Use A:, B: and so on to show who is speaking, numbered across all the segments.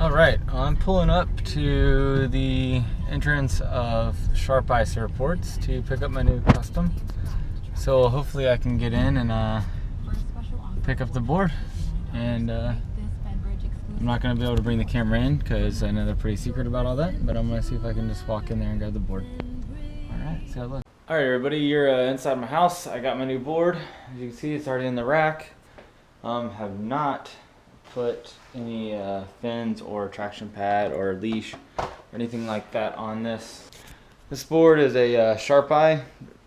A: All right, I'm pulling up to the entrance of Sharp Eye Surfboards to pick up my new custom. So hopefully I can get in and pick up the board. And I'm not going to be able to bring the camera in because I know they're pretty secret about all that, but I'm going to see if I can just walk in there and grab the board. All right, see how it looks. All right, everybody, you're inside my house. I got my new board. As you can see, it's already in the rack. Have not put any fins or traction pad or leash or anything like that on this. This board is a Sharp Eye,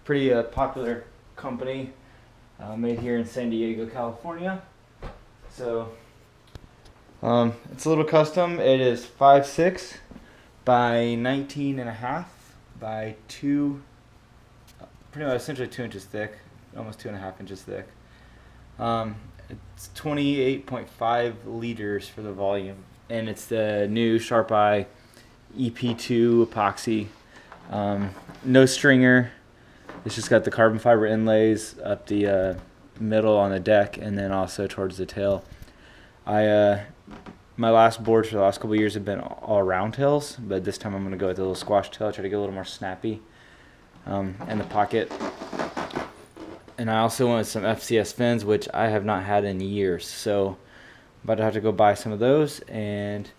A: pretty popular company, made here in San Diego, California. So it's a little custom. It is 5'6" by 19.5 by 2, pretty much essentially 2 inches thick, almost 2.5 inches thick. It's 28.5 liters for the volume, and it's the new Sharp Eye EP2 epoxy. No stringer. It's just got the carbon fiber inlays up the middle on the deck, and then also towards the tail. My last boards for the last couple of years have been all round tails, but this time I'm going to go with a little squash tail, try to get a little more snappy in the pocket. And I also went with some FCS fins, which I have not had in years. So I'm about to have to go buy some of those. And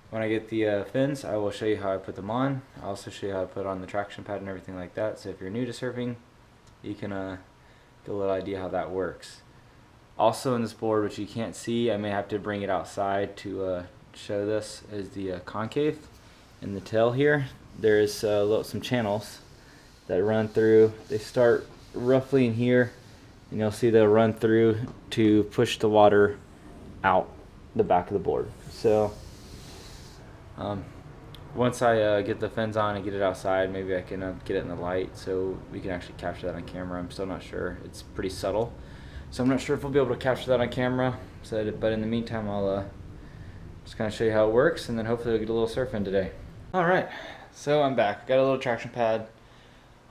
A: when I get the fins, I will show you how I put them on. I'll also show you how to put on the traction pad and everything like that. So if you're new to surfing, you can get a little idea how that works. Also in this board, which you can't see, I may have to bring it outside to show this, is the concave in the tail here. There is some channels that run through. They start roughly in here, and you'll see they'll run through to push the water out the back of the board. So once I get the fins on and get it outside, maybe I can get it in the light so we can actually capture that on camera. I'm still not sure. It's pretty subtle, so I'm not sure if we'll be able to capture that on camera. But in the meantime, I'll just kind of show you how it works, and then hopefully we'll get a little surf in today. All right, so I'm back. Got a little traction pad.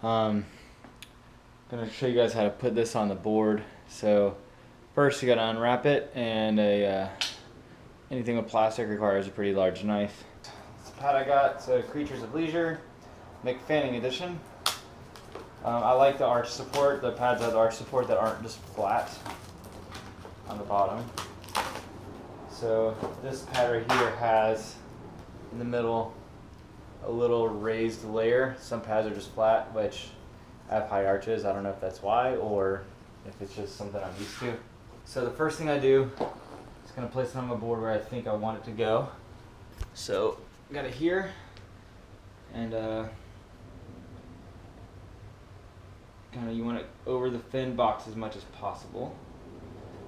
A: I'm going to show you guys how to put this on the board. So first you got to unwrap it, and anything with plastic requires a pretty large knife. This pad I got, so Creatures of Leisure, McFanning edition. I like the arch support. The pads have the arch support that aren't just flat on the bottom. So this pad right here has in the middle a little raised layer. Some pads are just flat, which have high arches. I don't know if that's why or if it's just something I'm used to. So the first thing I do is going to place it on my board where I think I want it to go. So I got it here, and kind of you want it over the fin box as much as possible.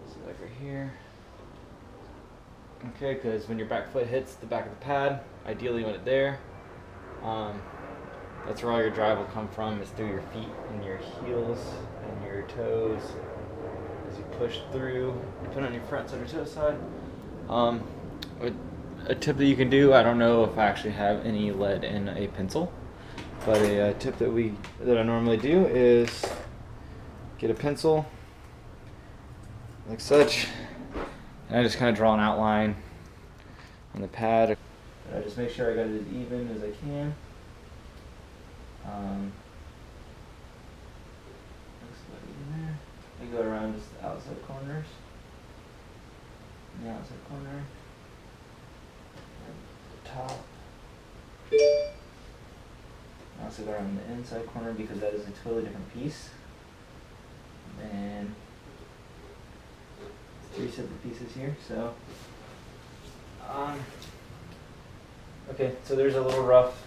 A: So like right here. Okay, because when your back foot hits the back of the pad, ideally you want it there. That's where all your drive will come from, is through your feet and your heels and your toes as you push through. Put it on your front side or toe side. A tip that you can do, I don't know if I actually have any lead in a pencil, but a tip that I normally do is get a pencil like such, and I just kind of draw an outline on the pad. And I just make sure I got it as even as I can. I go around just the outside corners, and the outside corner, and the top. I also go around the inside corner because that is a totally different piece. And 3 separate pieces here. So, okay, so there's a little rough,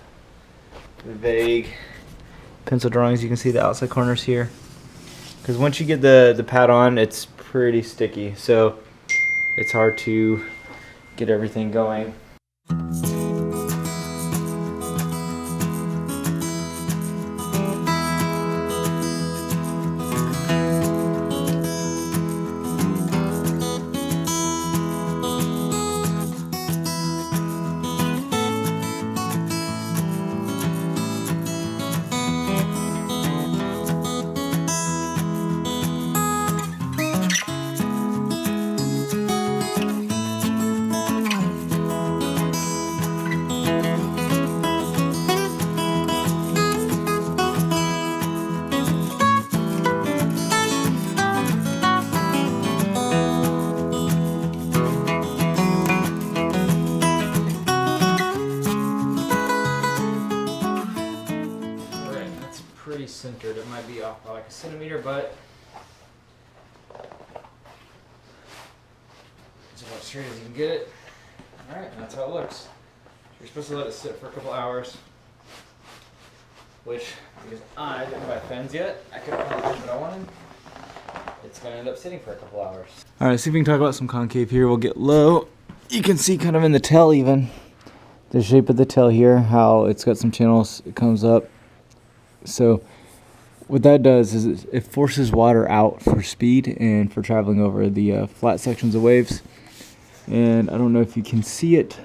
A: vague pencil drawings. You can see the outside corners here, because once you get the pad on, it's pretty sticky, so it's hard to get everything going. centered. It might be off by like a centimeter, but it's about straight as you can get it. Alright, and that's how it looks. You're supposed to let it sit for a couple hours, which, because I didn't buy fins yet, I couldn't find the fin that I wanted. It's going to end up sitting for a couple hours. Alright, let's see if we can talk about some concave here. We'll get low. You can see kind of in the tail even, the shape of the tail here, how it's got some channels, it comes up. So what that does is it forces water out for speed and for traveling over the flat sections of waves. And I don't know if you can see it,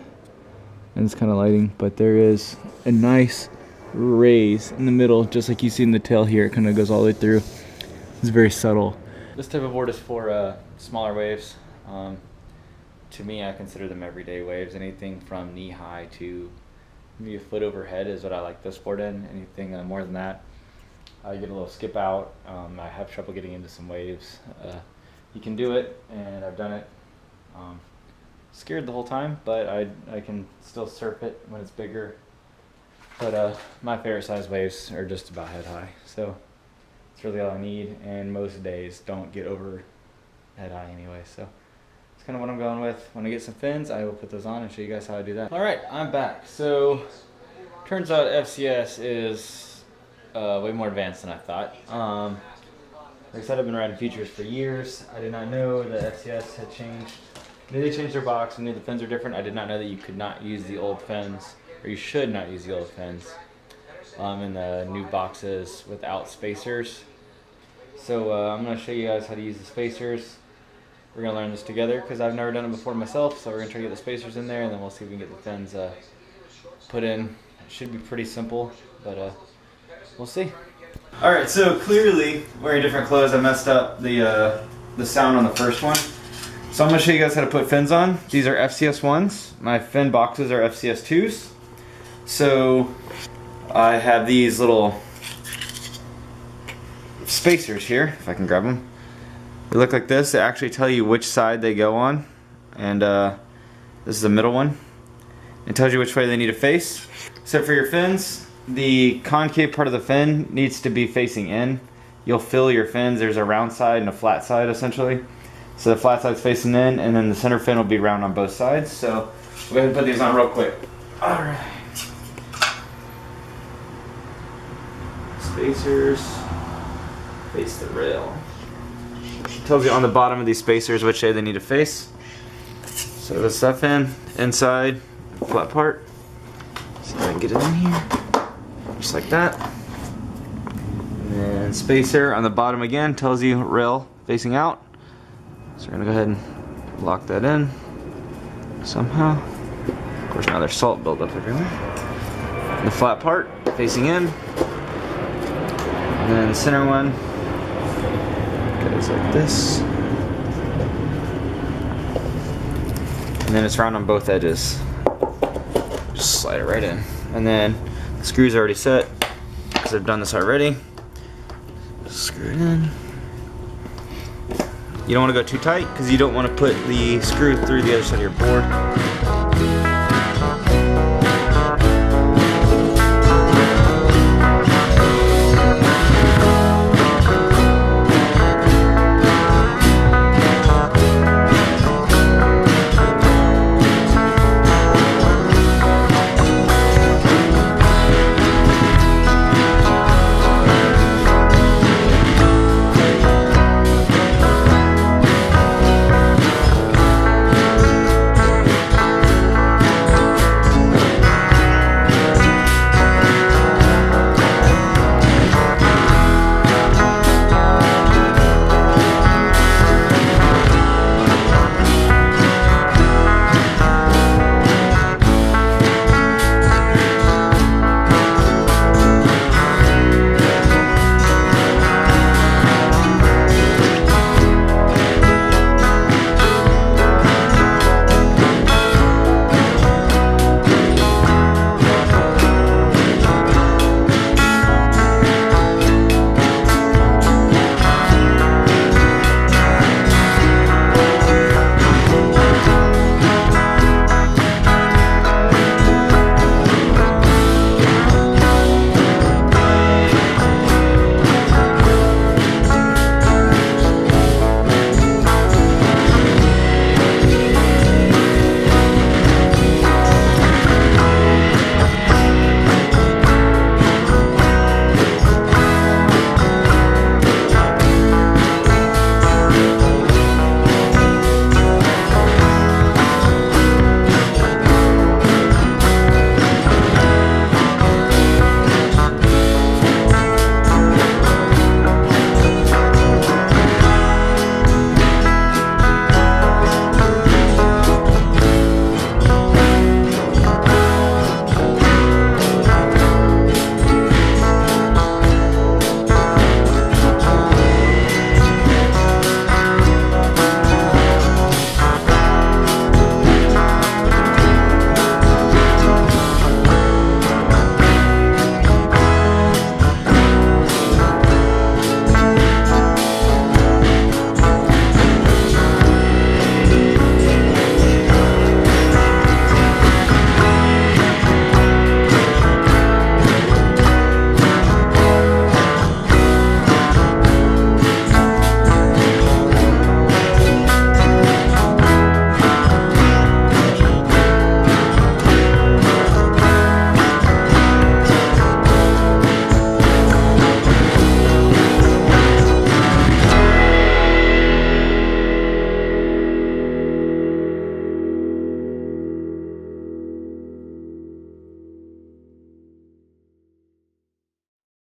A: and it's kind of lighting, but there is a nice raise in the middle, just like you see in the tail here. It kind of goes all the way through. It's very subtle. This type of board is for smaller waves. To me, I consider them everyday waves. Anything from knee high to maybe a foot overhead is what I like this board in. Anything more than that, I get a little skip out. I have trouble getting into some waves. You can do it, and I've done it. Scared the whole time, but I can still surf it when it's bigger. But my favorite size waves are just about head high, so it's really all I need, and most days don't get over head high anyway, so that's kind of what I'm going with. When I get some fins, I will put those on and show you guys how I do that. Alright, I'm back. So turns out FCS is way more advanced than I thought. Like I said, I've been riding Futures for years. I did not know that FCS had changed. I knew they changed their box. I knew the fins are different. I did not know that you could not use the old fins, or you should not use the old fins in the new boxes without spacers. So I'm going to show you guys how to use the spacers. We're going to learn this together because I've never done it before myself. So we're going to try to get the spacers in there, and then we'll see if we can get the fins put in. It should be pretty simple, but we'll see. Alright, so clearly wearing different clothes, I messed up the sound on the first one. So I'm going to show you guys how to put fins on. These are FCS 1s. My fin boxes are FCS 2s. So I have these little spacers here, if I can grab them. They look like this. They actually tell you which side they go on. And this is the middle one. It tells you which way they need to face. So for your fins, the concave part of the fin needs to be facing in. You'll fill your fins. There's a round side and a flat side essentially. So the flat side's facing in, and then the center fin will be round on both sides. So we'll go ahead and put these on real quick. Alright. Spacers face the rail. It tells you on the bottom of these spacers which way they need to face. So the stuff inside, flat part. See if I can get it in here. Just like that. And then spacer on the bottom again tells you rail facing out. So we're gonna go ahead and lock that in somehow. Of course now there's salt buildup everywhere. And the flat part facing in. And then the center one goes like this. And then it's round on both edges. Just slide it right in. And then the screws are already set because I've done this already. Just screw it in. You don't want to go too tight because you don't want to put the screw through the other side of your board.